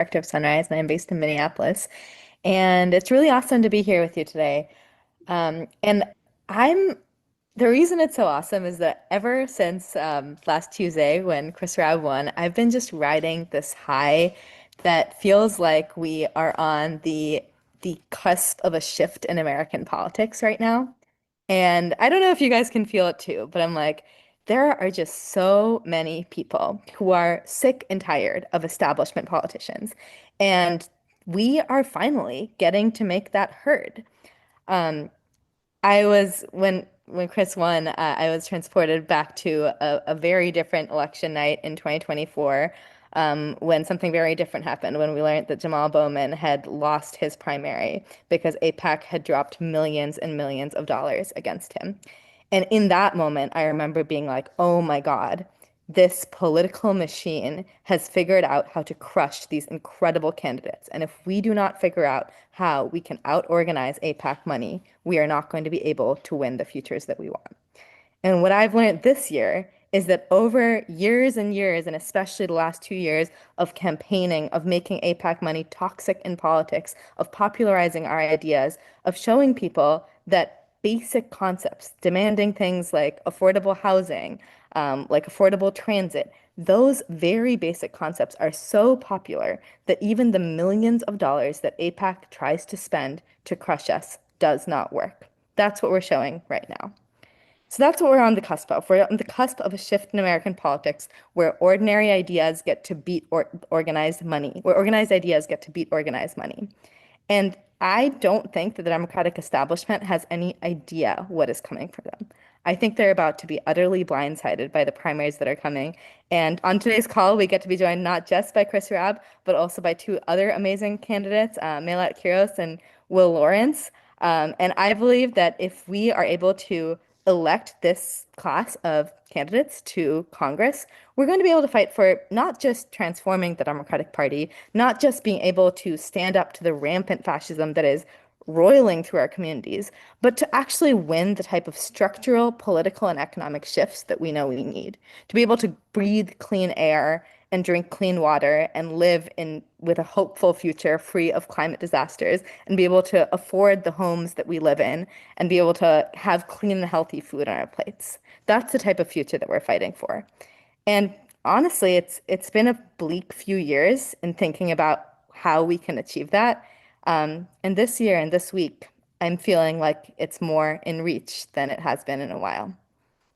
Director of Sunrise, and I'm based in Minneapolis. And it's really awesome to be here with you today. And I'm the reason it's so awesome is that ever since last Tuesday when Chris Raab won, I've been just riding this high that feels like we are on the cusp of a shift in American politics right now. And I don't know if you guys can feel it too, but I'm like, there are just so many people who are sick and tired of establishment politicians. And we are finally getting to make that heard. Um, I was when Chris won, I was transported back to a very different election night in 2024, when something very different happened, when we learned that Jamal Bowman had lost his primary because AIPAC had dropped millions and millions of dollars against him. And in that moment, I remember being like, oh my God, this political machine has figured out how to crush these incredible candidates. And if we do not figure out how we can out-organize AIPAC money, we are not going to be able to win the futures that we want. And what I've learned this year is that over years and years, and especially the last 2 years of campaigning, of making AIPAC money toxic in politics, of popularizing our ideas, of showing people that basic concepts, demanding things like affordable housing, like affordable transit, those very basic concepts are so popular that even the millions of dollars that AIPAC tries to spend to crush us does not work. That's what we're showing right now. So that's what we're on the cusp of. We're on the cusp of a shift in American politics where ordinary ideas get to beat organized money, where organized ideas get to beat organized money. And I don't think that the Democratic establishment has any idea what is coming for them. I think they're about to be utterly blindsided by the primaries that are coming. And on today's call, we get to be joined not just by Chris Raab, but also by two other amazing candidates, Melat Kiros and Will Lawrence. And I believe that if we are able to elect this class of candidates to Congress, we're going to be able to fight for not just transforming the Democratic Party, not just being able to stand up to the rampant fascism that is roiling through our communities, but to actually win the type of structural, political, and economic shifts that we know we need. To be able to breathe clean air and drink clean water and live in with a hopeful future free of climate disasters and be able to afford the homes that we live in and be able to have clean and healthy food on our plates. That's the type of future that we're fighting for. And honestly, it's been a bleak few years in thinking about how we can achieve that. And this year and this week, I'm feeling like it's more in reach than it has been in a while.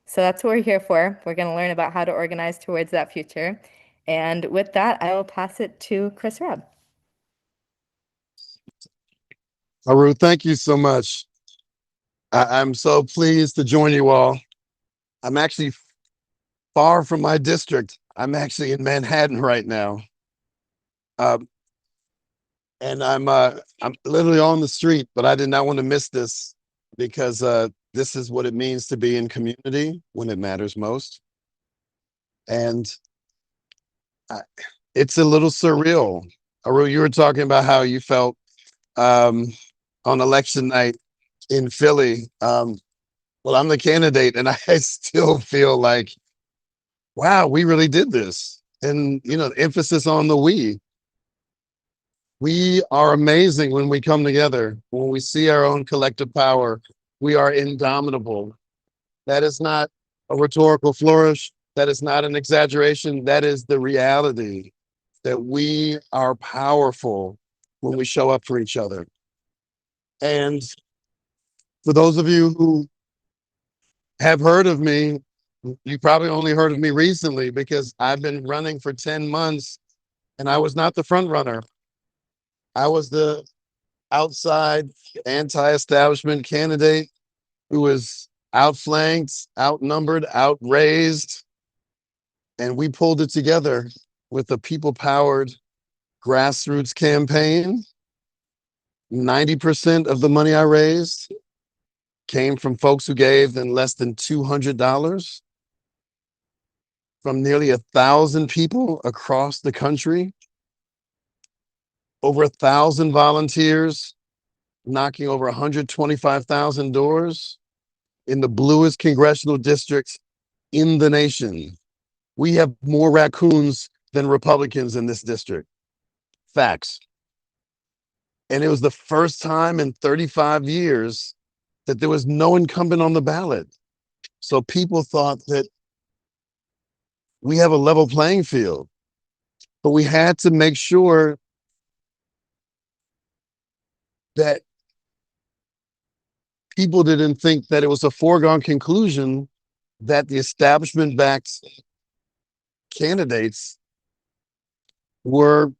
So that's what we're here for. We're going to learn about how to organize towards that future. And with that, I will pass it to Chris Raab. Aru, thank you so much. I'm so pleased to join you all. I'm actually far from my district. I'm actually in Manhattan right now. And I'm literally on the street, but I did not want to miss this because this is what it means to be in community when it matters most. And it's a little surreal. Aru, you were talking about how you felt on election night in Philly. Well, I'm the candidate and I still feel like, wow, we really did this. And, you know, the emphasis on the we. We are amazing when we come together. When we see our own collective power, we are indomitable. That is not a rhetorical flourish. That is not an exaggeration. That is the reality, that we are powerful when we show up for each other. And for those of you who have heard of me, you probably only heard of me recently because I've been running for 10 months and I was not the front runner. I was the outside anti-establishment candidate who was outflanked, outnumbered, outraised. And we pulled it together with a people-powered grassroots campaign. 90% of the money I raised came from folks who gave them less than $200, from nearly 1,000 people across the country, over 1,000 volunteers, knocking over 125,000 doors in the bluest congressional districts in the nation. We have more raccoons than Republicans in this district. Facts. And it was the first time in 35 years that there was no incumbent on the ballot. So people thought that we have a level playing field, but we had to make sure that people didn't think that it was a foregone conclusion that the establishment backed candidates were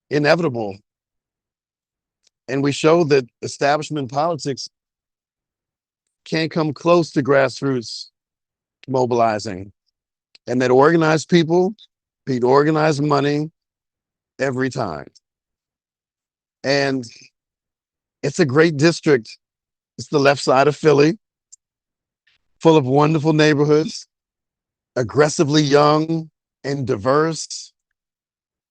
inevitable. And we showed that establishment politics can't come close to grassroots mobilizing, and that organized people beat organized money every time. And it's a great district. It's the left side of Philly, full of wonderful neighborhoods, aggressively young and diverse,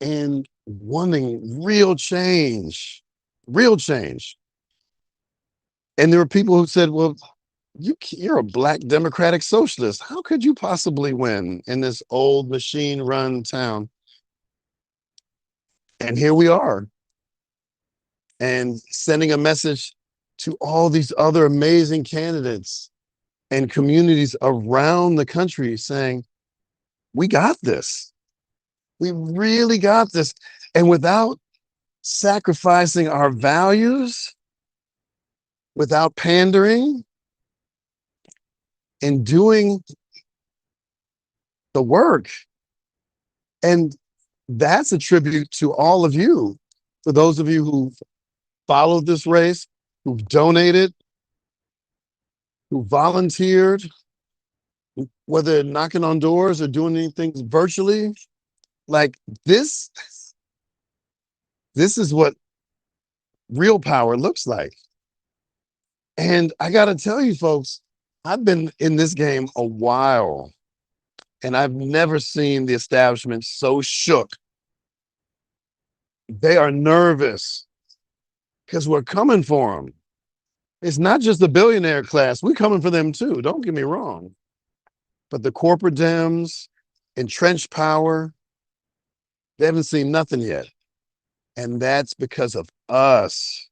and wanting real change, real change. And there were people who said, well, you're a Black Democratic Socialist. How could you possibly win in this old machine run town? And here we are, and sending a message to all these other amazing candidates and communities around the country saying, we got this. We really got this. And without sacrificing our values, without pandering, and doing the work. And that's a tribute to all of you, for those of you who followed this race, who've donated, who volunteered, whether knocking on doors or doing anything virtually. Like this is what real power looks like. And I got to tell you, folks, I've been in this game a while, and I've never seen the establishment so shook. They are nervous because we're coming for them. It's not just the billionaire class. We're coming for them too. Don't get me wrong. But the corporate Dems, entrenched power, they haven't seen nothing yet. And that's because of us.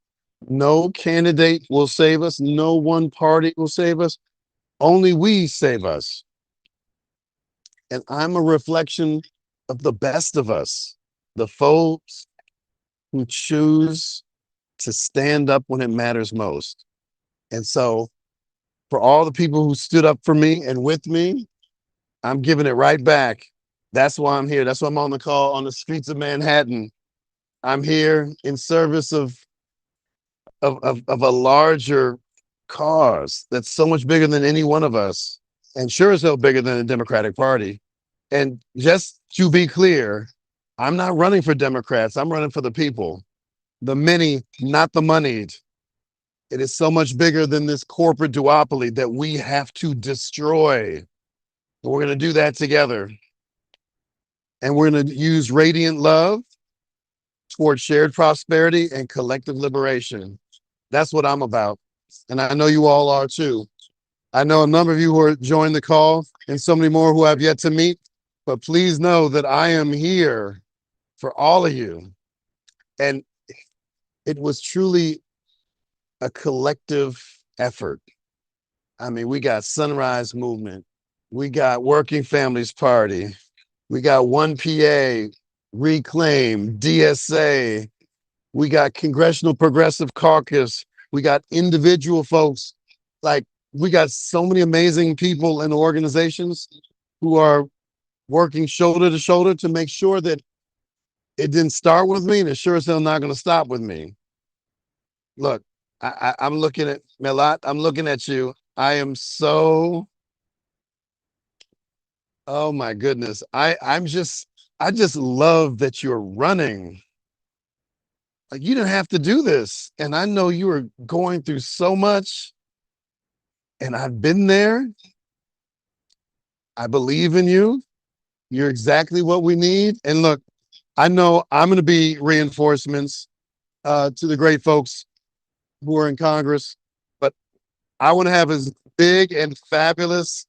No candidate will save us. No one party will save us. Only we save us. And I'm a reflection of the best of us, the folks who choose to stand up when it matters most. And so for all the people who stood up for me and with me, I'm giving it right back. That's why I'm here. That's why I'm on the call on the streets of Manhattan. I'm here in service of a larger cause that's so much bigger than any one of us, and sure as hell bigger than the Democratic Party. And just to be clear, I'm not running for Democrats. I'm running for the people, the many, not the moneyed. It is so much bigger than this corporate duopoly that we have to destroy. And we're going to do that together. And we're going to use radiant love towards shared prosperity and collective liberation. That's what I'm about. And I know you all are too. I know a number of you who are joining the call and so many more who I've yet to meet, but please know that I am here for all of you. And it was truly a collective effort. I mean, we got Sunrise Movement, we got Working Families Party, we got 1PA, Reclaim, DSA, we got Congressional Progressive Caucus, we got individual folks. Like, we got so many amazing people and organizations who are working shoulder to shoulder to make sure that it didn't start with me, and it sure as hell not going to stop with me. Look, I'm looking at Melat. I'm looking at you. I am so, oh my goodness. I just love that you're running. Like, you didn't have to do this. And I know you were going through so much, and I've been there. I believe in you. You're exactly what we need. And look, I know I'm going to be reinforcements to the great folks who are in Congress, but I want to have as big and fabulous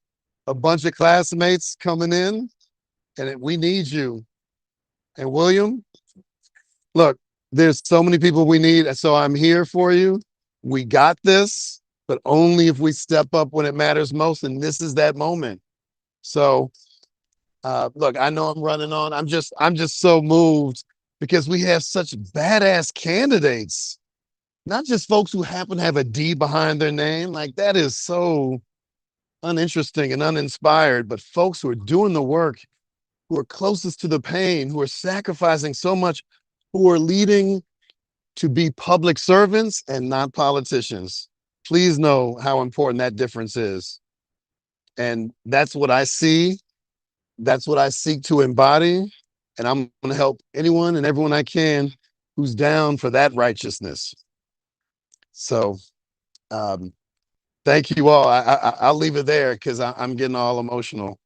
a bunch of classmates coming in, and we need you. And William, Look, there's so many people we need. So I'm here for you. We got this, but only if we step up when it matters most. And this is that moment. So look, I know I'm running on. I'm just so moved because we have such badass candidates, not just folks who happen to have a D behind their name. Like that is so uninteresting and uninspired, but folks who are doing the work, who are closest to the pain, who are sacrificing so much, who are leading to be public servants and not politicians. Please know how important that difference is. And that's what I see. That's what I seek to embody. And I'm going to help anyone and everyone I can who's down for that righteousness. So um, thank you all. I'll leave it there because I'm getting all emotional.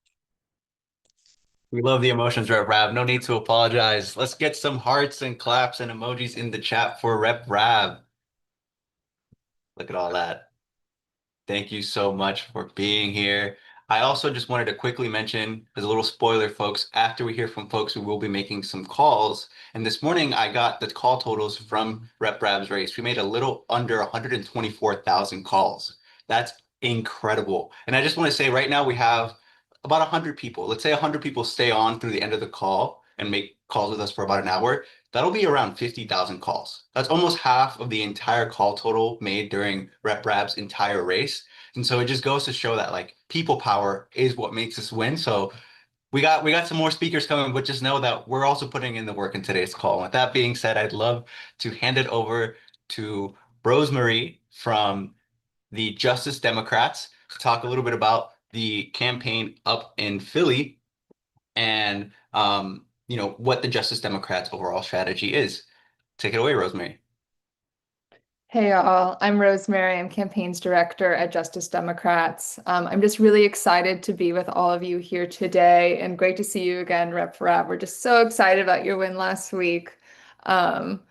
We love the emotions, Rep Rab. No need to apologize. Let's get some hearts and claps and emojis in the chat for Rep Rab. Look at all that. Thank you so much for being here. I also just wanted to quickly mention, as a little spoiler, folks, after we hear from folks who will be making some calls, and this morning I got the call totals from Rep Rab's race. We made a little under 124,000 calls. That's incredible. And I just want to say right now we have about 100 people. Let's say 100 people stay on through the end of the call and make calls with us for about an hour. That'll be around 50,000 calls. That's almost half of the entire call total made during Rep Rab's entire race. And so it just goes to show that like people power is what makes us win. So we got some more speakers coming, but just know that we're also putting in the work in today's call. And with that being said, I'd love to hand it over to Rosemarie from the Justice Democrats to talk a little bit about the campaign up in Philly and what the Justice Democrats' overall strategy is. Take it away, Rosemarie. Hey all, I'm Rosemary. I'm campaigns director at Justice Democrats. I'm just really excited to be with all of you here today and great to see you again, Rep Rab. We're just so excited about your win last week. I'm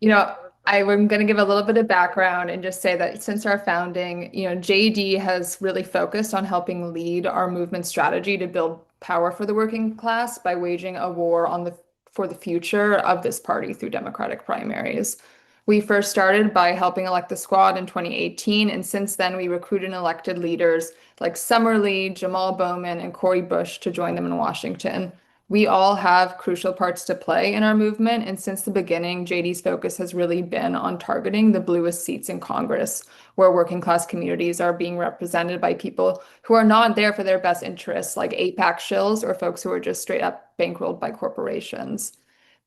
going to give a little bit of background and just say that since our founding, JD has really focused on helping lead our movement strategy to build power for the working class by waging a war for the future of this party through Democratic primaries. We first started by helping elect the squad in 2018, and since then we recruited and elected leaders like Summer Lee, Jamal Bowman, and Cori Bush to join them in Washington. We all have crucial parts to play in our movement, and since the beginning, JD's focus has really been on targeting the bluest seats in Congress, where working class communities are being represented by people who are not there for their best interests, like AIPAC shills or folks who are just straight up bankrolled by corporations.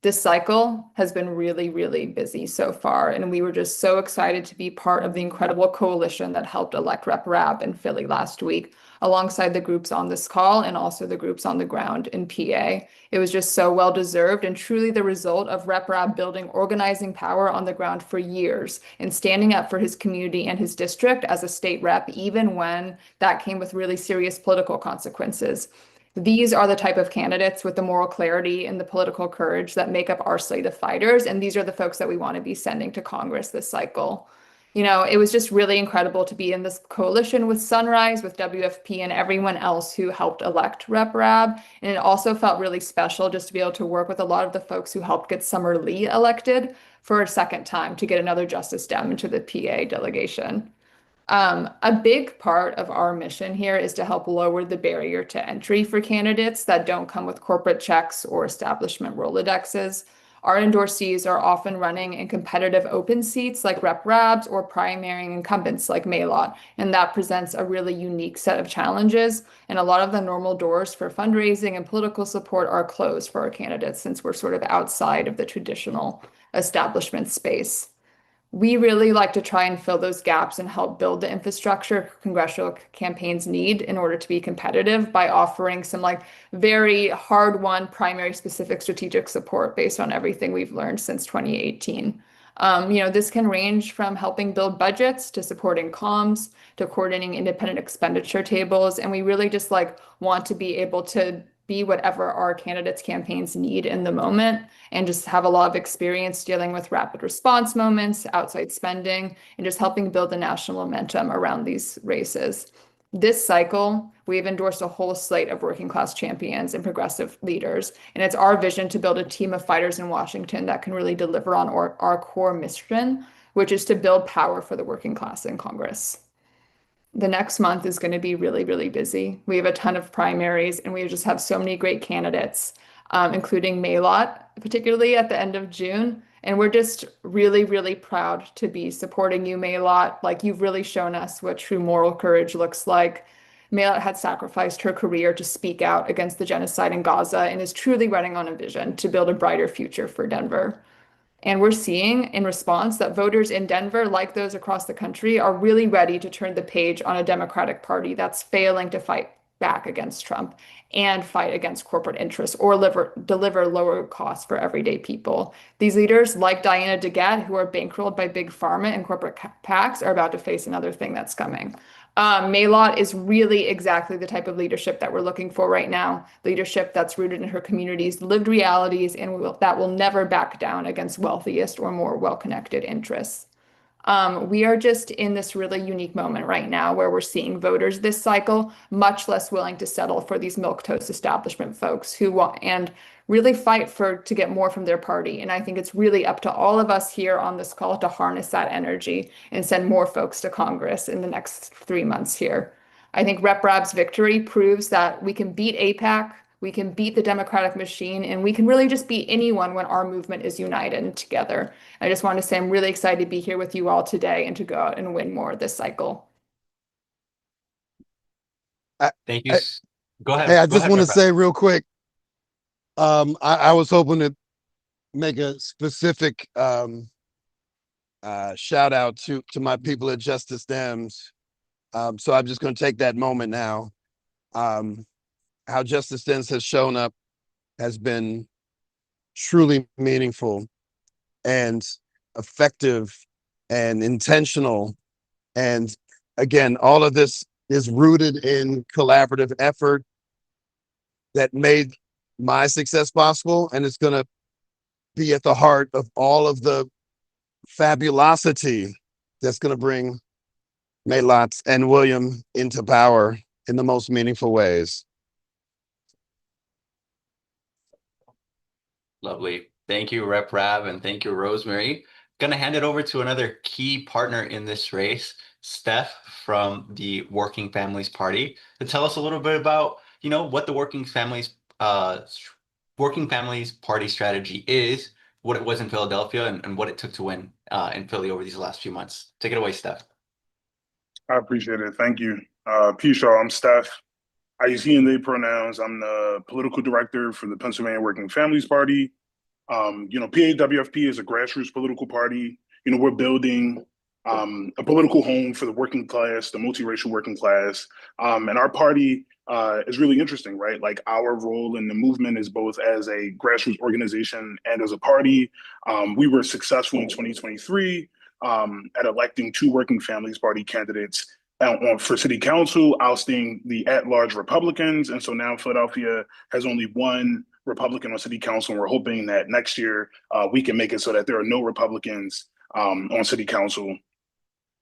This cycle has been really, really busy so far, and we were just so excited to be part of the incredible coalition that helped elect Rep Rab in Philly last week, alongside the groups on this call and also the groups on the ground in PA. It was just so well deserved and truly the result of Rep Rab building organizing power on the ground for years and standing up for his community and his district as a state rep, even when that came with really serious political consequences. These are the type of candidates with the moral clarity and the political courage that make up our slate of fighters. And these are the folks that we want to be sending to Congress this cycle. It was just really incredible to be in this coalition with Sunrise, with WFP, and everyone else who helped elect Rep Rab. And it also felt really special just to be able to work with a lot of the folks who helped get Summer Lee elected for a second time to get another Justice Dem into the PA delegation. A big part of our mission here is to help lower the barrier to entry for candidates that don't come with corporate checks or establishment Rolodexes. Our endorsees are often running in competitive open seats like Rep Rabs or primarying incumbents like Maylot, and that presents a really unique set of challenges. And a lot of the normal doors for fundraising and political support are closed for our candidates since we're sort of outside of the traditional establishment space. We really like to try and fill those gaps and help build the infrastructure congressional campaigns need in order to be competitive by offering some very hard-won primary specific strategic support based on everything we've learned since 2018. This can range from helping build budgets to supporting comms to coordinating independent expenditure tables. And we really just want to be able to be whatever our candidates' campaigns need in the moment and just have a lot of experience dealing with rapid response moments, outside spending, and just helping build the national momentum around these races. This cycle, we've endorsed a whole slate of working class champions and progressive leaders, and it's our vision to build a team of fighters in Washington that can really deliver on our core mission, which is to build power for the working class in Congress. The next month is going to be really, really busy. We have a ton of primaries, and we just have so many great candidates, including Maylot, particularly at the end of June. And we're just really, really proud to be supporting you, Maylot. Like, you've really shown us what true moral courage looks like. Maylot had sacrificed her career to speak out against the genocide in Gaza and is truly running on a vision to build a brighter future for Denver. And we're seeing in response that voters in Denver, like those across the country, are really ready to turn the page on a Democratic Party that's failing to fight back against Trump and fight against corporate interests or deliver lower costs for everyday people. These leaders, like Diana DeGette, who are bankrolled by big pharma and corporate PACs, are about to face another thing that's coming. Maylot is really exactly the type of leadership that we're looking for right now. Leadership that's rooted in her community's lived realities and that will never back down against wealthiest or more well-connected interests. We are just in this really unique moment right now where we're seeing voters this cycle much less willing to settle for these milquetoast establishment folks who want and really fight to get more from their party. And I think it's really up to all of us here on this call to harness that energy and send more folks to Congress in the next 3 months here. I think Rep. Raab's victory proves that we can beat AIPAC, we can beat the Democratic machine, and we can really just beat anyone when our movement is united and together. I just want to say I'm really excited to be here with you all today and to go out and win more this cycle. Thank you. Go ahead. Hey, I Go just ahead, want to Rep. say real quick, I was hoping to make a specific shout out to my people at Justice Dems. So I'm just going to take that moment now. How Justice Dems has shown up has been truly meaningful and effective and intentional. And again, all of this is rooted in collaborative effort that made my success possible. And it's going to be at the heart of all of the fabulosity that's going to bring Maylot and William into power in the most meaningful ways. Lovely. Thank you, Rep. Raab, and thank you, Rosemary. Gonna hand it over to another key partner in this race, Steph from the Working Families Party, to tell us a little bit about, what the Working Families Party strategy is, what it was in Philadelphia, and what it took to win in Philly over these last few months. Take it away, Steph. I appreciate it. Thank you. Peace, y'all. I'm Steph. I use he and they pronouns. I'm the political director for the Pennsylvania Working Families Party. PAWFP is a grassroots political party. We're building a political home for the working class, the multiracial working class. And our party is really interesting, right? Like, our role in the movement is both as a grassroots organization and as a party. We were successful in 2023 at electing 2 Working Families Party candidates for city council, ousting the at-large Republicans. And so now Philadelphia has only 1 Republican on city council, and we're hoping that next year we can make it so that there are no Republicans on city council.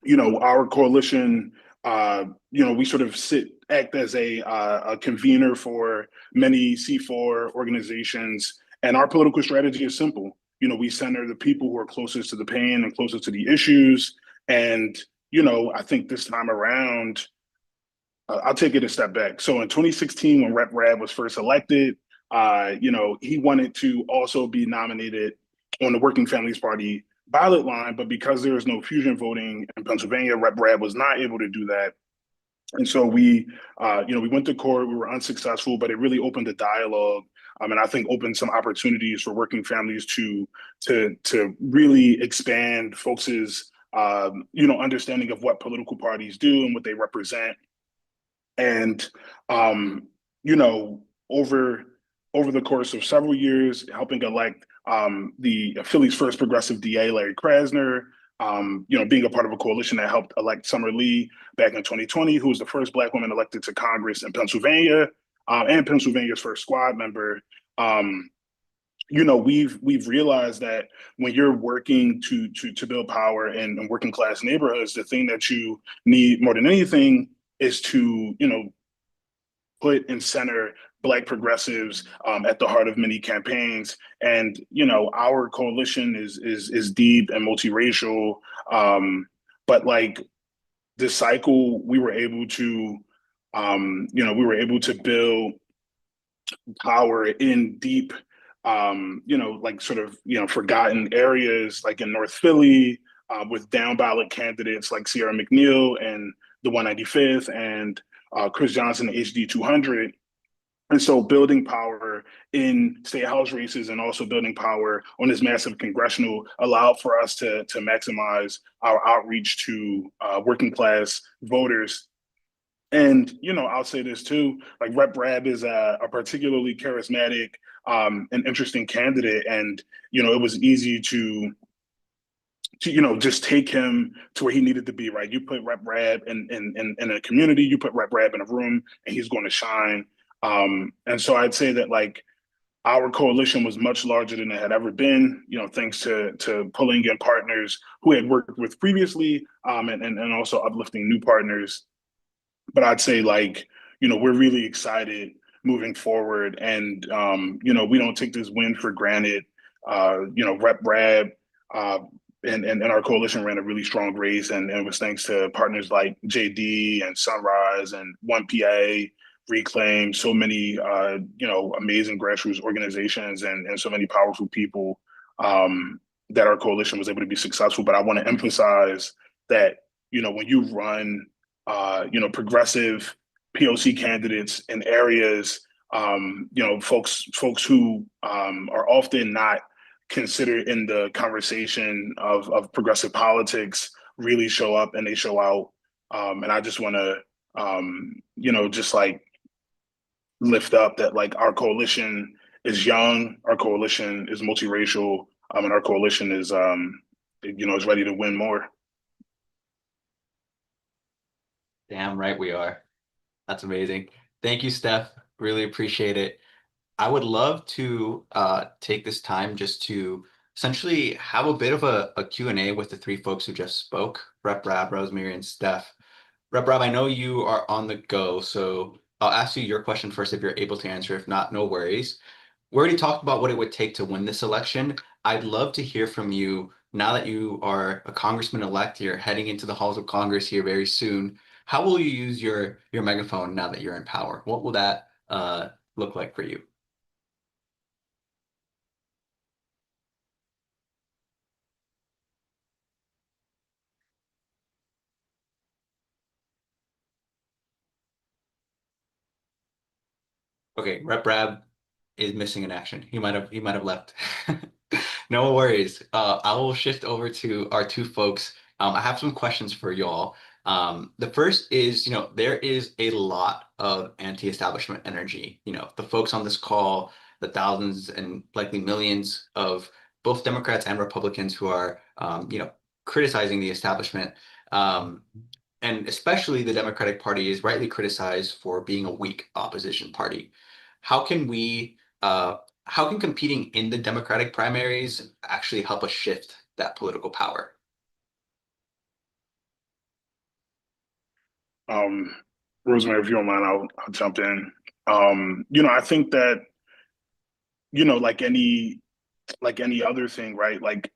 Our coalition, we sort of act as a convener for many C4 organizations, and our political strategy is simple. We center the people who are closest to the pain and closest to the issues. And I think this time around, I'll take it a step back. So in 2016, when Rep. Raab was first elected, he wanted to also be nominated on the Working Families Party ballot line, but because there is no fusion voting in Pennsylvania, Rep. Raab was not able to do that. And so we went to court. We were unsuccessful, but it really opened a dialogue, and I think opened some opportunities for working families to really expand folks' understanding of what political parties do and what they represent. And over the course of several years, helping elect the Philly's first progressive DA, Larry Krasner, being a part of a coalition that helped elect Summer Lee back in 2020, who was the first Black woman elected to Congress in Pennsylvania, and Pennsylvania's first squad member. We've realized that when you're working to build power in working class neighborhoods, the thing that you need more than anything is to, you know, put and center Black progressives at the heart of many campaigns. And you know, our coalition is deep and multiracial, but like this cycle, we were able to, you know, we were able to build power in deep, you know, like sort of, you know, forgotten areas, like in North Philly, with down ballot candidates like Sierra McNeil and the 195th and Chris Johnson, HD 200. And so building power in state house races and also building power on this massive congressional allowed for us to maximize our outreach to working class voters. And, you know, I'll say this too, like Rep. Rabb is a particularly charismatic and interesting candidate. And, you know, it was easy to, you know, just take him to where he needed to be, right? You put Rep. Rabb in a community, you put Rep. Rabb in a room, and he's going to shine. And so I'd say that like our coalition was much larger than it had ever been, you know, thanks to pulling in partners who had worked with previously, and also uplifting new partners. But I'd say like, you know, we're really excited moving forward, and you know, we don't take this win for granted. You know, Rep. Rabb and our coalition ran a really strong race, and it was thanks to partners like JD and Sunrise and 1PA, Reclaim, so many you know, amazing grassroots organizations and so many powerful people, that our coalition was able to be successful. But I want to emphasize that, you know, when you run you know, progressive POC candidates in areas, you know, folks who are often not considered in the conversation of progressive politics really show up and they show out. And I just want to, you know, just like lift up that like our coalition is young, our coalition is multiracial, and our coalition is, you know, is ready to win more. Damn right we are. That's amazing. Thank you, Steph. Really appreciate it. I would love to take this time just to essentially have a bit of a Q&A with the three folks who just spoke, Rep. Rabb, Rosemary, and Steph. Rep. Rabb, I know you are on the go, so I'll ask you your question first if you're able to answer. If not, no worries. We already talked about what it would take to win this election. I'd love to hear from you now that you are a congressman-elect. You're heading into the halls of Congress here very soon. How will you use your megaphone now that you're in power? What will that look like for you? Okay, Rep. Rabb is missing in action. He might have left. No worries. I will shift over to our two folks. I have some questions for y'all. The first is, you know, there is a lot of anti-establishment energy. You know, the folks on this call, the thousands and likely millions of both Democrats and Republicans who are, you know, criticizing the establishment. And especially the Democratic Party is rightly criticized for being a weak opposition party. How can we, how can competing in the Democratic primaries actually help us shift that political power? Rosemary, if you don't mind, I'll jump in. You know, I think that, you know, like any other thing, right? Like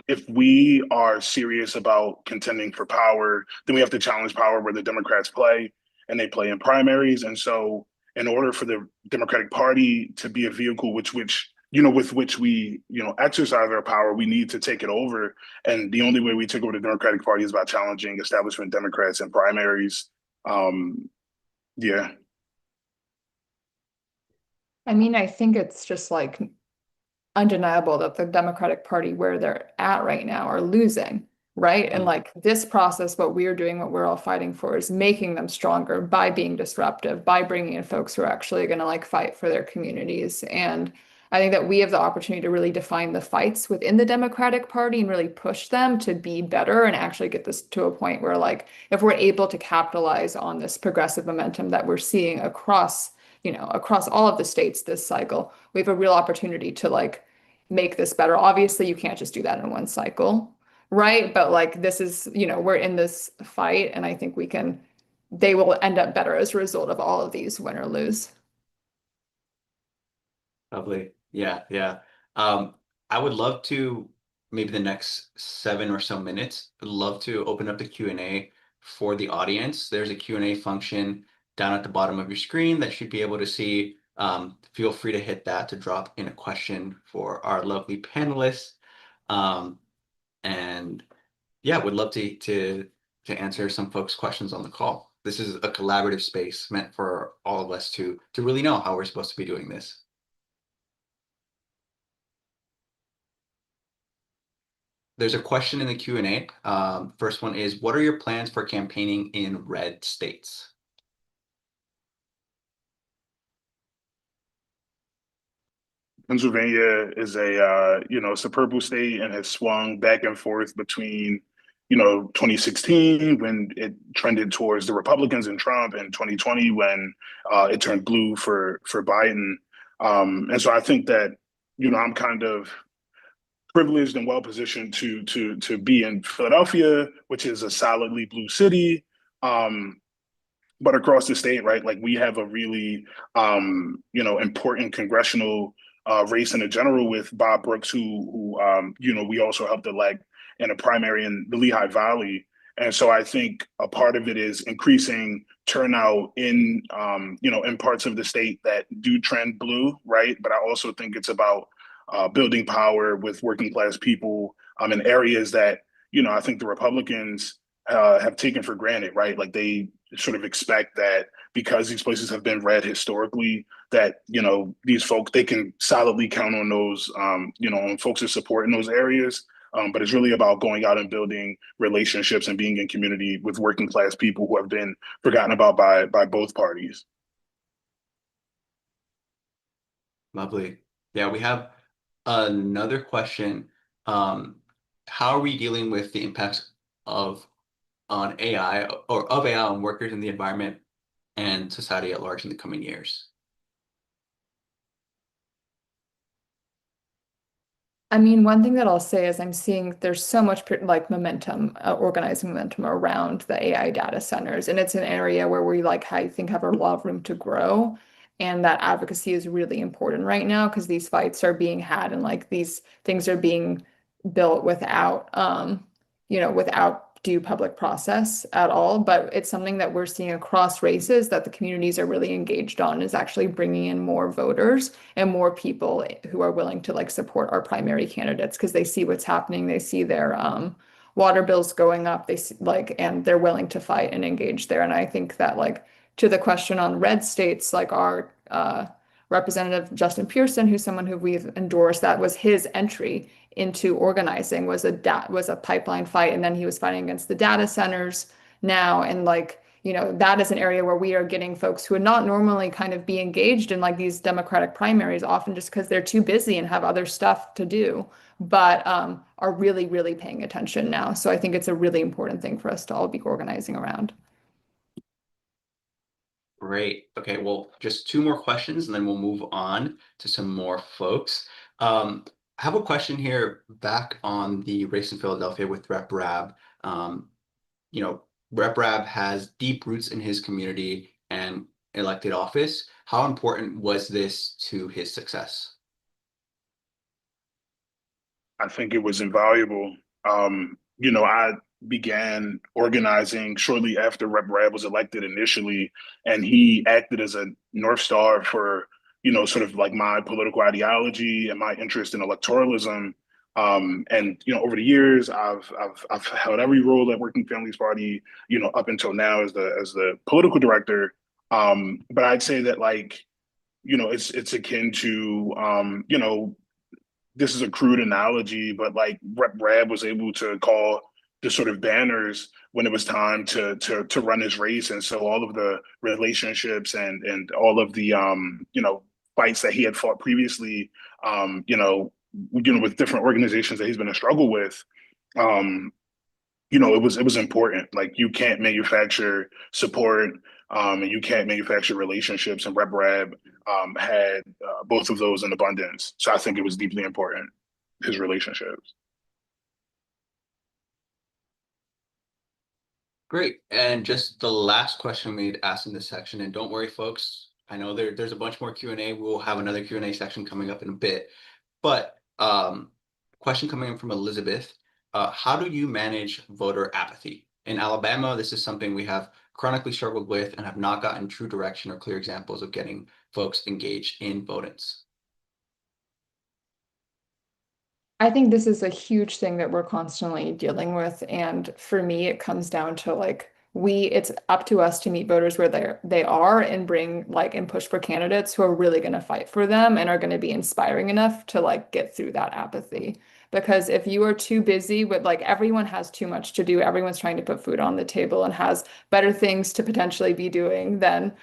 if we are serious about contending for power, then we have to challenge power where the Democrats play, and they play in primaries. And so in order for the Democratic Party to be a vehicle which you know, with which we, you know, exercise our power, we need to take it over. And the only way we take over the Democratic Party is by challenging establishment Democrats in primaries. Yeah. I mean, I think it's just like undeniable that the Democratic Party, where they're at right now, are losing, right? And like this process, what we're doing, what we're all fighting for, is making them stronger by being disruptive, by bringing in folks who are actually going to like fight for their communities. And I think that we have the opportunity to really define the fights within the Democratic Party and really push them to be better and actually get this to a point where, like, if we're able to capitalize on this progressive momentum that we're seeing across, you know, across all of the states this cycle, we have a real opportunity to like make this better. Obviously, you can't just do that in one cycle, right? But like this is, you know, we're in this fight, and I think we can they will end up better as a result of all of these, win or lose. Lovely. Yeah, yeah. I would love to, maybe the next 7 or so minutes, I'd love to open up the Q&A for the audience. There's a Q&A function down at the bottom of your screen that you should be able to see. Feel free to hit that to drop in a question for our lovely panelists. And yeah, would love to answer some folks' questions on the call. This is a collaborative space meant for all of us to really know how we're supposed to be doing this. There's a question in the Q&A. First one is, what are your plans for campaigning in red states? Pennsylvania is a it's a purple state and has swung back and forth between 2016 when it trended towards the Republicans and Trump, and 2020 when it turned blue for Biden. And so I think that I'm kind of privileged and well positioned to be in Philadelphia, which is a solidly blue city. But across the state, right, like we have a really important congressional race in a general with Bob Brooks, who we also helped elect in a primary in the Lehigh Valley. And so I think a part of it is increasing turnout in in parts of the state that do trend blue, right? But I also think it's about building power with working class people in areas that I think the Republicans have taken for granted, right? Like they sort of expect that because these places have been red historically, that these folks, they can solidly count on those on folks' support in those areas. But it's really about going out and building relationships and being in community with working class people who have been forgotten about by both parties. Lovely. Yeah, we have another question. How are we dealing with the impacts on AI or of AI on workers in the environment and society at large in the coming years? I mean, one thing that I'll say is I'm seeing there's so much like momentum, organizing momentum around the AI data centers, and it's an area where we I think have a lot of room to grow, and that advocacy is really important right now because these fights are being had and these things are being built without without due public process at all. But it's something that we're seeing across races that the communities are really engaged on, is actually bringing in more voters and more people who are willing to support our primary candidates because they see what's happening. They see their water bills going up. They see, and they're willing to fight and engage there. And I think that to the question on red states, our Representative Justin Pearson, who's someone who we've endorsed, that was his entry into organizing, was a pipeline fight, and then he was fighting against the data centers now, and that is an area where we are getting folks who would not normally kind of be engaged in these Democratic primaries, often just because they're too busy and have other stuff to do, but are really, really paying attention now. So I think it's a really important thing for us to all be organizing around. Great. Okay, well, just 2 more questions and then we'll move on to some more folks. I have a question here back on the race in Philadelphia with Rep. Rabb. Rep. Rabb has deep roots in his community and elected office. How important was this to his success? I think it was invaluable. I began organizing shortly after Rep. Rabb was elected initially, and he acted as a North Star for, sort of my political ideology and my interest in electoralism. And over the years, I've held every role at Working Families Party, up until now as the political director. But I'd say that it's akin to this is a crude analogy, but Rep. Rabb was able to call the sort of banners when it was time to run his race, and so all of the relationships and all of the fights that he had fought previously, with different organizations that he's been in struggle with, it was important. You can't manufacture support, and you can't manufacture relationships, and Rep. Rabb had both of those in abundance. So I think it was deeply important, his relationships. Great. And just the last question we'd ask in this section, and don't worry, folks, I know there's a bunch more Q&A. We'll have another Q&A section coming up in a bit. But question coming in from Elizabeth. How do you manage voter apathy? In Alabama, this is something we have chronically struggled with and have not gotten true direction or clear examples of getting folks engaged in vote-ins. I think this is a huge thing that we're constantly dealing with. And for me, it comes down to like it's up to us to meet voters where they are and bring and push for candidates who are really going to fight for them and are going to be inspiring enough to get through that apathy. Because if you are too busy with everyone has too much to do, everyone's trying to put food on the table and has better things to potentially be doing than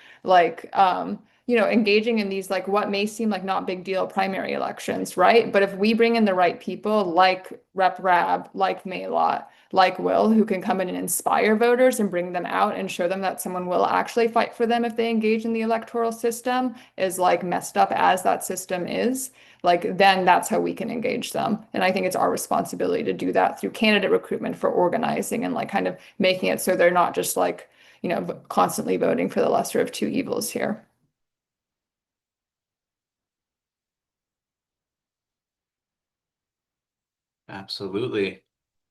engaging in these what may seem like not big deal primary elections, right? But if we bring in the right people like Rep Rabb, like Maylott, like Will, who can come in and inspire voters and bring them out and show them that someone will actually fight for them if they engage in the electoral system, is messed up as that system is, then that's how we can engage them. And I think it's our responsibility to do that through candidate recruitment, for organizing and kind of making it so they're not just constantly voting for the lesser of two evils here. Absolutely.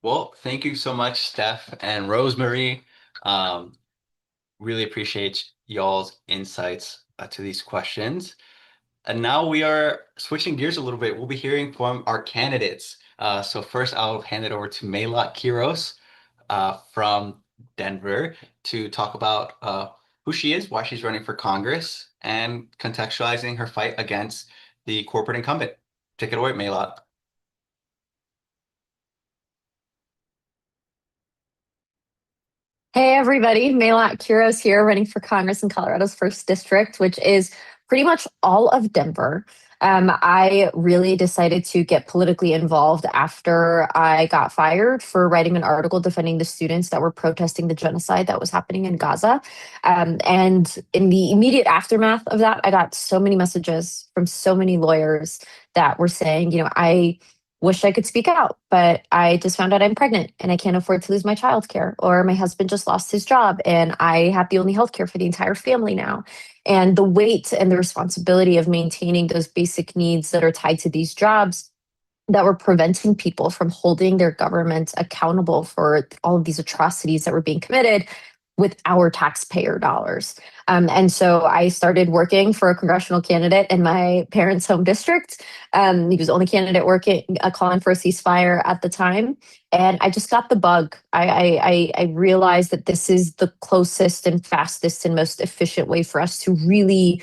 Well, thank you so much, Steph and Rosemary. Really appreciate y'all's insights to these questions. And now we are switching gears a little bit. We'll be hearing from our candidates. So first, I'll hand it over to Maylott Quiros from Denver to talk about who she is, why she's running for Congress, and contextualizing her fight against the corporate incumbent. Take it away, Maylott. Hey everybody, Maylott Quiros here, running for Congress in Colorado's 1st District, which is pretty much all of Denver. I really decided to get politically involved after I got fired for writing an article defending the students that were protesting the genocide that was happening in Gaza. And in the immediate aftermath of that, I got so many messages from so many lawyers that were saying, I wish I could speak out, but I just found out I'm pregnant and I can't afford to lose my childcare, or my husband just lost his job and I have the only healthcare for the entire family now. And the weight and the responsibility of maintaining those basic needs that are tied to these jobs that were preventing people from holding their government accountable for all of these atrocities that were being committed with our taxpayer dollars. And so I started working for a congressional candidate in my parents' home district. He was the only candidate calling for a ceasefire at the time. And I just got the bug. I realized that this is the closest and fastest and most efficient way for us to really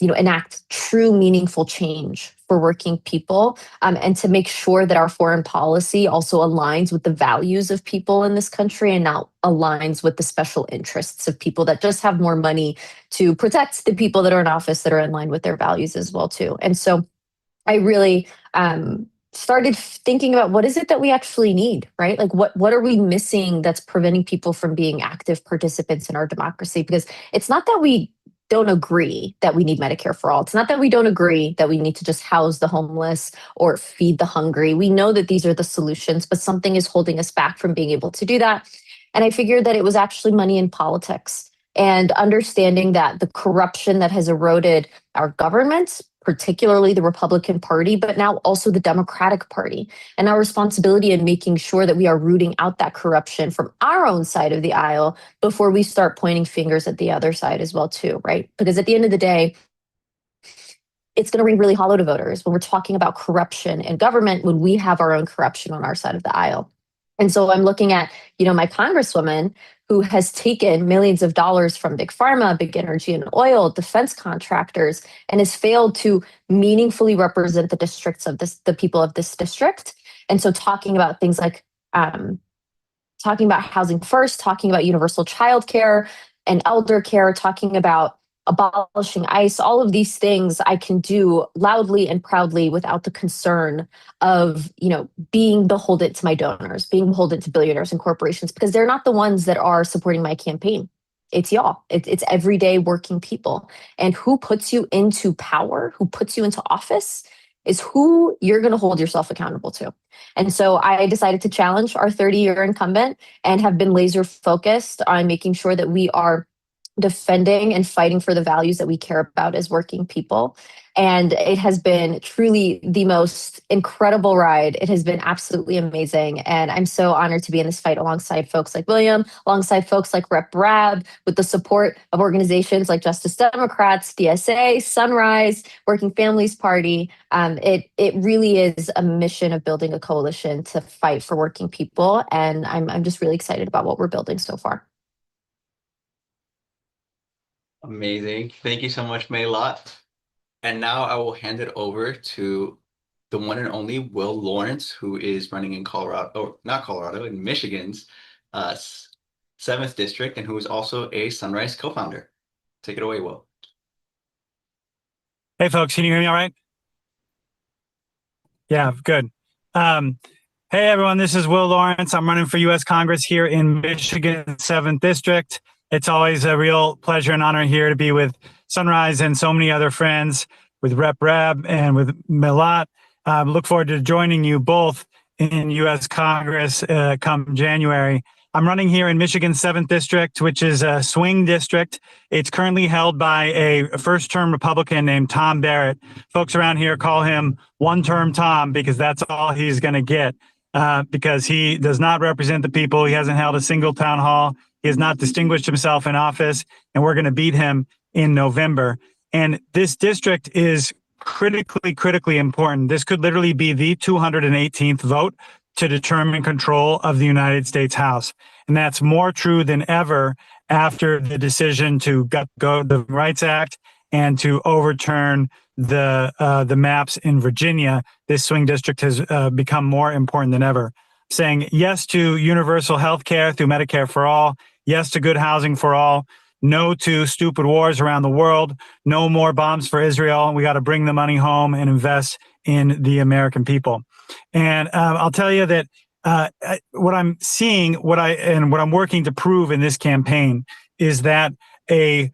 enact true meaningful change for working people, and to make sure that our foreign policy also aligns with the values of people in this country and not aligns with the special interests of people that just have more money to protect the people that are in office that are in line with their values as well too. And so I really started thinking about what is it that we actually need, right? What are we missing that's preventing people from being active participants in our democracy? Because it's not that we don't agree that we need Medicare for all. It's not that we don't agree that we need to just house the homeless or feed the hungry. We know that these are the solutions, but something is holding us back from being able to do that. And I figured that it was actually money in politics, and understanding that the corruption that has eroded our government, particularly the Republican Party, but now also the Democratic Party, and our responsibility in making sure that we are rooting out that corruption from our own side of the aisle before we start pointing fingers at the other side as well too, right? Because at the end of the day, it's going to ring really hollow to voters when we're talking about corruption in government, when we have our own corruption on our side of the aisle. And so I'm looking at, my congresswoman who has taken millions of dollars from big pharma, big energy and oil, defense contractors, and has failed to meaningfully represent the districts of the people of this district. And so talking about things like talking about housing first, talking about universal childcare and elder care, talking about abolishing ICE, all of these things I can do loudly and proudly without the concern of, being beholden to my donors, being beholden to billionaires and corporations, because they're not the ones that are supporting my campaign. It's y'all. It's everyday working people. And who puts you into power, who puts you into office, is who you're going to hold yourself accountable to. And so I decided to challenge our 30-year incumbent and have been laser focused on making sure that we are defending and fighting for the values that we care about as working people. And it has been truly the most incredible ride. It has been absolutely amazing. And I'm so honored to be in this fight alongside folks like William, alongside folks like Rep. Rab, with the support of organizations like Justice Democrats, DSA, Sunrise, Working Families Party. It really is a mission of building a coalition to fight for working people. And I'm just really excited about what we're building so far. Amazing. Thank you so much, Maylot. And now I will hand it over to the one and only Will Lawrence, who is running in Colorado, or not Colorado, in Michigan's 7th district, and who is also a Sunrise co-founder. Take it away, Will. Hey, folks, can you hear me all right? Yeah, good. Hey, everyone, this is Will Lawrence. I'm running for U.S. Congress here in Michigan's 7th district. It's always a real pleasure and honor here to be with Sunrise and so many other friends, with Rep. Rab and with Maylot. Look forward to joining you both in U.S. Congress come January. I'm running here in Michigan's 7th district, which is a swing district. It's currently held by a first-term Republican named Tom Barrett. Folks around here call him one-term Tom because that's all he's going to get, because he does not represent the people. He hasn't held a single town hall. He has not distinguished himself in office, and we're going to beat him in November. And this district is critically important. This could literally be the 218th vote to determine control of the United States House. And that's more true than ever after the decision to go the Rights Act and to overturn the maps in Virginia. This swing district has become more important than ever. Saying yes to universal health care through Medicare for all, yes to good housing for all, no to stupid wars around the world, no more bombs for Israel. We got to bring the money home and invest in the American people. And I'll tell you that what I'm seeing, what I'm working to prove in this campaign is that a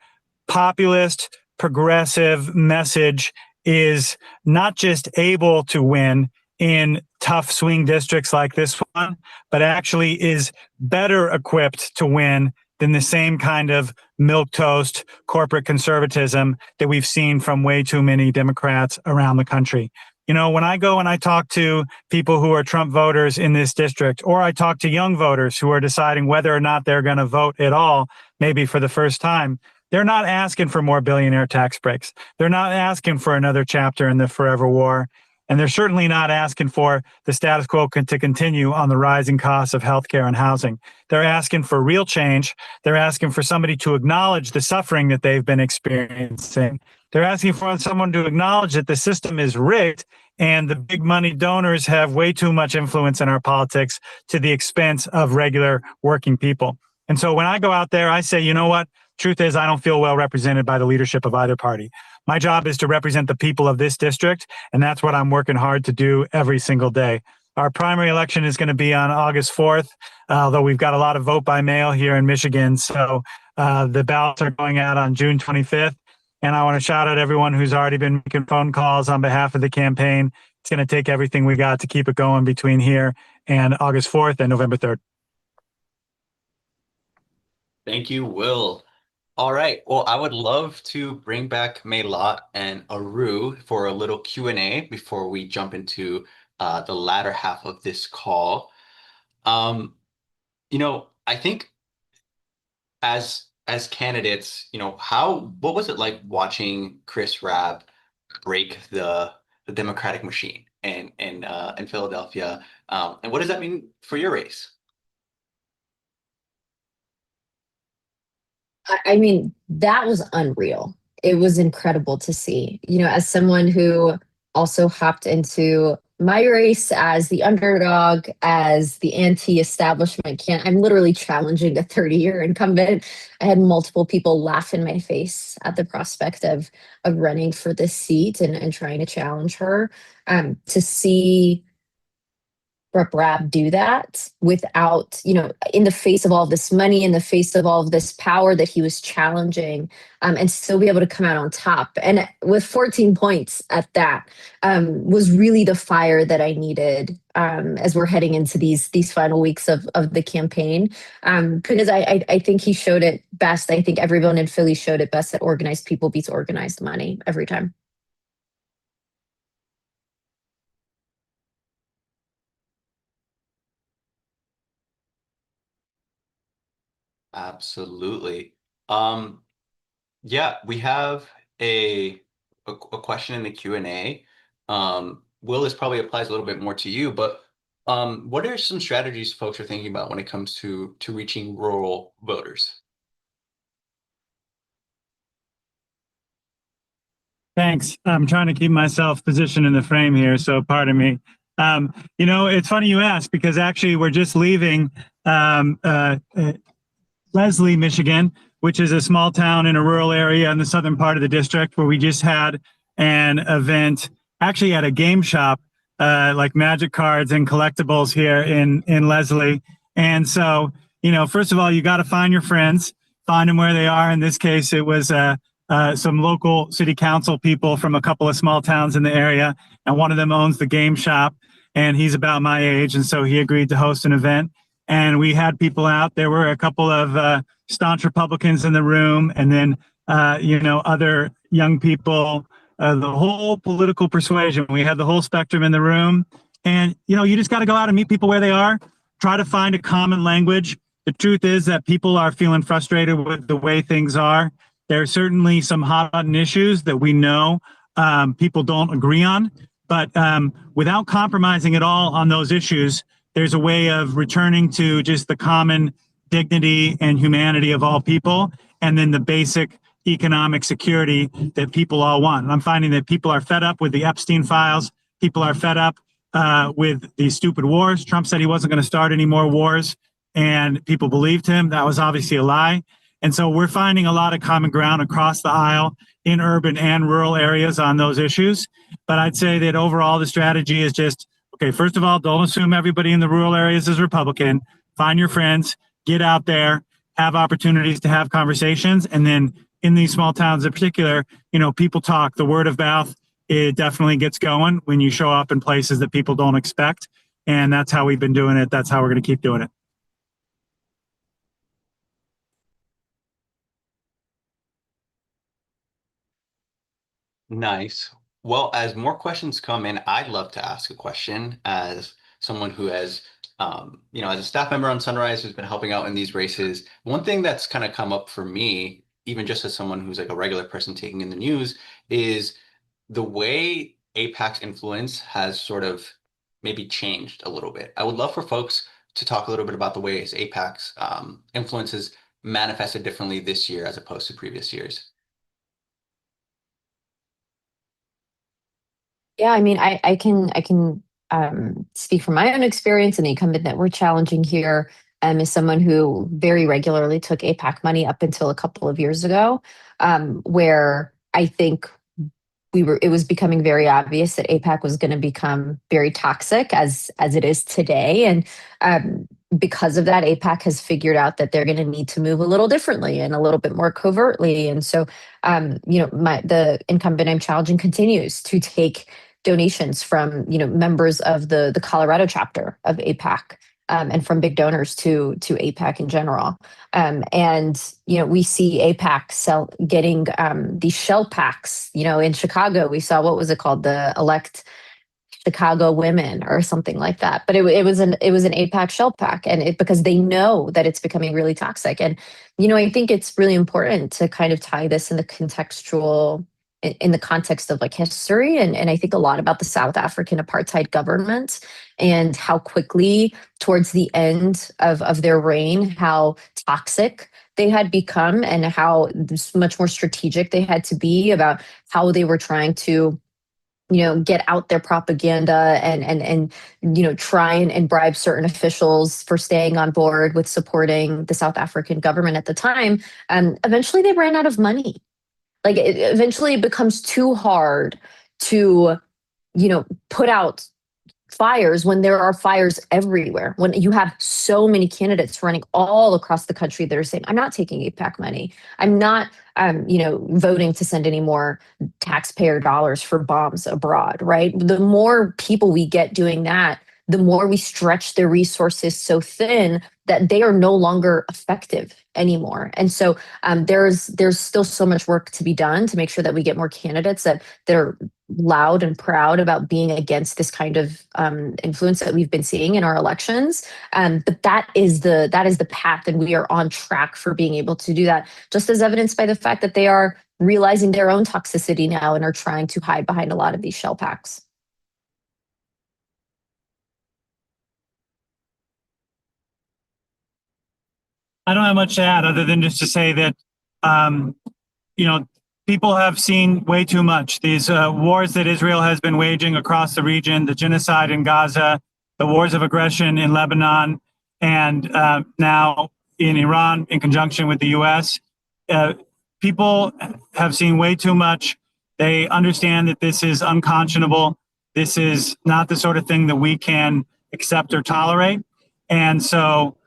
populist, progressive message is not just able to win in tough swing districts like this one, but actually is better equipped to win than the same kind of milquetoast corporate conservatism that we've seen from way too many Democrats around the country. You know, when I go and I talk to people who are Trump voters in this district, or I talk to young voters who are deciding whether or not they're going to vote at all, maybe for the first time, they're not asking for more billionaire tax breaks. They're not asking for another chapter in the forever war. And they're certainly not asking for the status quo to continue on the rising costs of healthcare and housing. They're asking for real change. They're asking for somebody to acknowledge the suffering that they've been experiencing. They're asking for someone to acknowledge that the system is rigged and the big money donors have way too much influence in our politics to the expense of regular working people. And so when I go out there, I say, you know what? Truth is, I don't feel well represented by the leadership of either party. My job is to represent the people of this district, and that's what I'm working hard to do every single day. Our primary election is going to be on August 4th, although we've got a lot of vote by mail here in Michigan. So the ballots are going out on June 25th. And I want to shout out everyone who's already been making phone calls on behalf of the campaign. It's going to take everything we got to keep it going between here and August 4th and November 3rd. Thank you, Will. All right. Well, I would love to bring back Maylot and Aru for a little Q&A before we jump into the latter half of this call. You know, I think as candidates, you know, what was it like watching Chris Rab break the Democratic machine in Philadelphia? And what does that mean for your race? I mean, that was unreal. It was incredible to see. You know, as someone who also hopped into my race as the underdog, as the anti-establishment I'm literally challenging a 30-year incumbent. I had multiple people laugh in my face at the prospect of running for this seat and trying to challenge her. To see Rep Rabb do that without, in the face of all this money, in the face of all of this power that he was challenging, and still be able to come out on top. And with 14 points at that, was really the fire that I needed as we're heading into these final weeks of the campaign. Because I think he showed it best. I think everyone in Philly showed it best that organized people beats organized money every time. Absolutely. Um, yeah, we have a question in the Q&A. Will, this probably applies a little bit more to you, but what are some strategies folks are thinking about when it comes to reaching rural voters? Thanks. I'm trying to keep myself positioned in the frame here, so pardon me. It's funny you ask, because actually we're just leaving Leslie, Michigan, which is a small town in a rural area in the southern part of the district, where we just had an event, actually at a game shop, like magic cards and collectibles here in Leslie. And so, first of all, you got to find your friends, find them where they are. In this case, it was some local city council people from a couple of small towns in the area, and one of them owns the game shop, and he's about my age, and so he agreed to host an event. And we had people out. There were a couple of staunch Republicans in the room, and then other young people, the whole political persuasion. We had the whole spectrum in the room. And you just got to go out and meet people where they are, try to find a common language. The truth is that people are feeling frustrated with the way things are. There are certainly some hot button issues that we know people don't agree on, but without compromising at all on those issues, there's a way of returning to just the common dignity and humanity of all people, and then the basic economic security that people all want. And I'm finding that people are fed up with the Epstein files. People are fed up with these stupid wars. Trump said he wasn't going to start any more wars, and people believed him. That was obviously a lie. And so we're finding a lot of common ground across the aisle in urban and rural areas on those issues. But I'd say that overall the strategy is just, okay, first of all, don't assume everybody in the rural areas is Republican. Find your friends, get out there, have opportunities to have conversations. And then in these small towns in particular, people talk. The word of mouth, it definitely gets going when you show up in places that people don't expect. And that's how we've been doing it. That's how we're going to keep doing it. Nice. Well, as more questions come in, I'd love to ask a question as someone who has, as a staff member on Sunrise who's been helping out in these races. One thing that's kind of come up for me, even just as someone who's like a regular person taking in the news, is the way AIPAC's influence has sort of maybe changed a little bit. I would love for folks to talk a little bit about the ways AIPAC's influences manifested differently this year as opposed to previous years. Yeah, I mean, I can speak from my own experience, and the incumbent that we're challenging here is someone who very regularly took AIPAC money up until a couple of years ago, where I think it was becoming very obvious that AIPAC was going to become very toxic as it is today. And because of that, AIPAC has figured out that they're going to need to move a little differently and a little bit more covertly. And so, the incumbent I'm challenging continues to take donations from, members of the Colorado chapter of AIPAC, and from big donors to AIPAC in general. We see AIPAC getting these shell packs. In Chicago, we saw, what was it called? The Elect Chicago Women or something like that. But it was an AIPAC shell pack, and because they know that it's becoming really toxic. And I think it's really important to kind of tie this in the context of like history, and I think a lot about the South African apartheid government and how quickly towards the end of their reign, how toxic they had become and how much more strategic they had to be about how they were trying to get out their propaganda and try and bribe certain officials for staying on board with supporting the South African government at the time. And eventually they ran out of money. Like eventually it becomes too hard to, put out fires when there are fires everywhere, when you have so many candidates running all across the country that are saying, I'm not taking APAC money. I'm not, voting to send any more taxpayer dollars for bombs abroad, right? The more people we get doing that, the more we stretch their resources so thin that they are no longer effective anymore. And so there's still so much work to be done to make sure that we get more candidates that are loud and proud about being against this kind of influence that we've been seeing in our elections. But that is the path, and we are on track for being able to do that, just as evidenced by the fact that they are realizing their own toxicity now and are trying to hide behind a lot of these shell packs. I don't have much to add other than just to say that, people have seen way too much. These wars that Israel has been waging across the region, the genocide in Gaza, the wars of aggression in Lebanon, and now in Iran in conjunction with the US. People have seen way too much. They understand that this is unconscionable. This is not the sort of thing that we can accept or tolerate. And so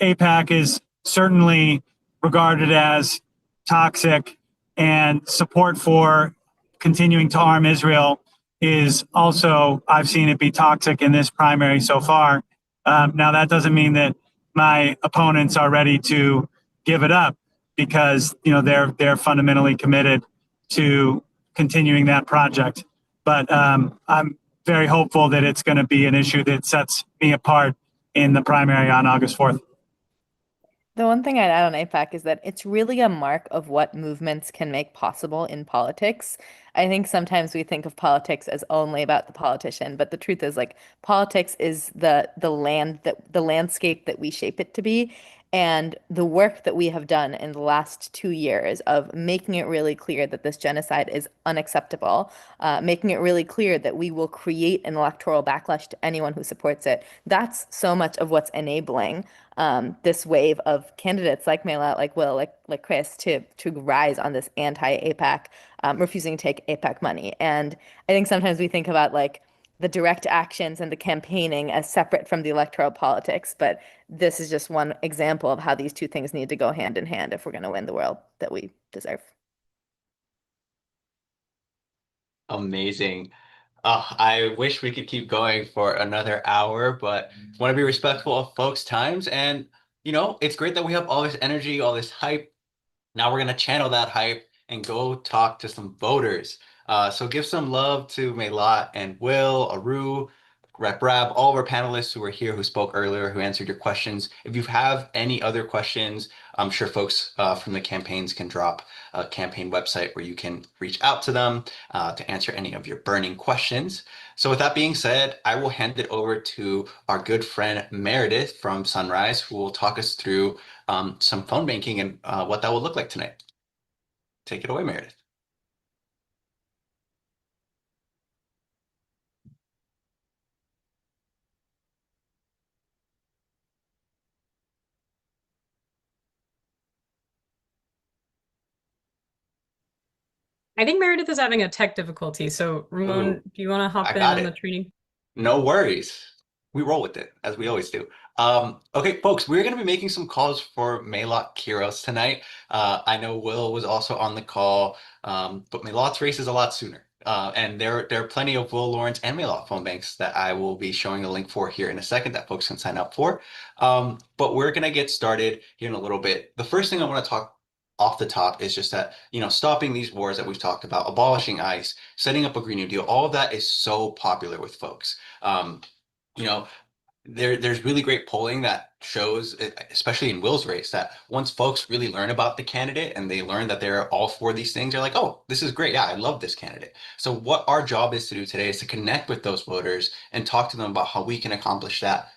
APAC is certainly regarded as toxic, and support for continuing to arm Israel is also, I've seen it be toxic in this primary so far. Now, that doesn't mean that my opponents are ready to give it up, because they're fundamentally committed to continuing that project. But I'm very hopeful that it's going to be an issue that sets me apart in the primary on August 4th. The one thing I'd add on APAC is that it's really a mark of what movements can make possible in politics. I think sometimes we think of politics as only about the politician, but the truth is, like, politics is the landscape that we shape it to be. And the work that we have done in the last 2 years of making it really clear that this genocide is unacceptable, making it really clear that we will create an electoral backlash to anyone who supports it. That's so much of what's enabling this wave of candidates like Mela, like Will, like Chris, to rise on this anti-APAC, refusing to take APAC money. And I think sometimes we think about like the direct actions and the campaigning as separate from the electoral politics, but this is just one example of how these two things need to go hand in hand if we're going to win the world that we deserve. Amazing. I wish we could keep going for another hour, but want to be respectful of folks' times. And, it's great that we have all this energy, all this hype. Now we're going to channel that hype and go talk to some voters. So give some love to Melat and Will, Aru, Rep Rab, all of our panelists who were here, who spoke earlier, who answered your questions. If you have any other questions, I'm sure folks from the campaigns can drop a campaign website where you can reach out to them to answer any of your burning questions. So with that being said, I will hand it over to our good friend Meredith from Sunrise, who will talk us through some phone banking and what that will look like tonight. Take it away, Meredith. I think Meredith is having a tech difficulty. So Ramon, do you want to hop in on the training? No worries. We roll with it, as we always do. Okay, folks, we're going to be making some calls for Melat Kiros tonight. I know Will was also on the call, but Melat's race is a lot sooner. And there are plenty of Will Lawrence and Melat phone banks that I will be showing a link for here in a second that folks can sign up for. But we're going to get started here in a little bit. The first thing I want to talk off the top is just that, stopping these wars that we've talked about, abolishing ICE, setting up a Green New Deal, all of that is so popular with folks. There's really great polling that shows, especially in Will's race, that once folks really learn about the candidate and they learn that they're all for these things, they're like, oh, this is great. Yeah, I love this candidate. So what our job is to do today is to connect with those voters and talk to them about how we can accomplish that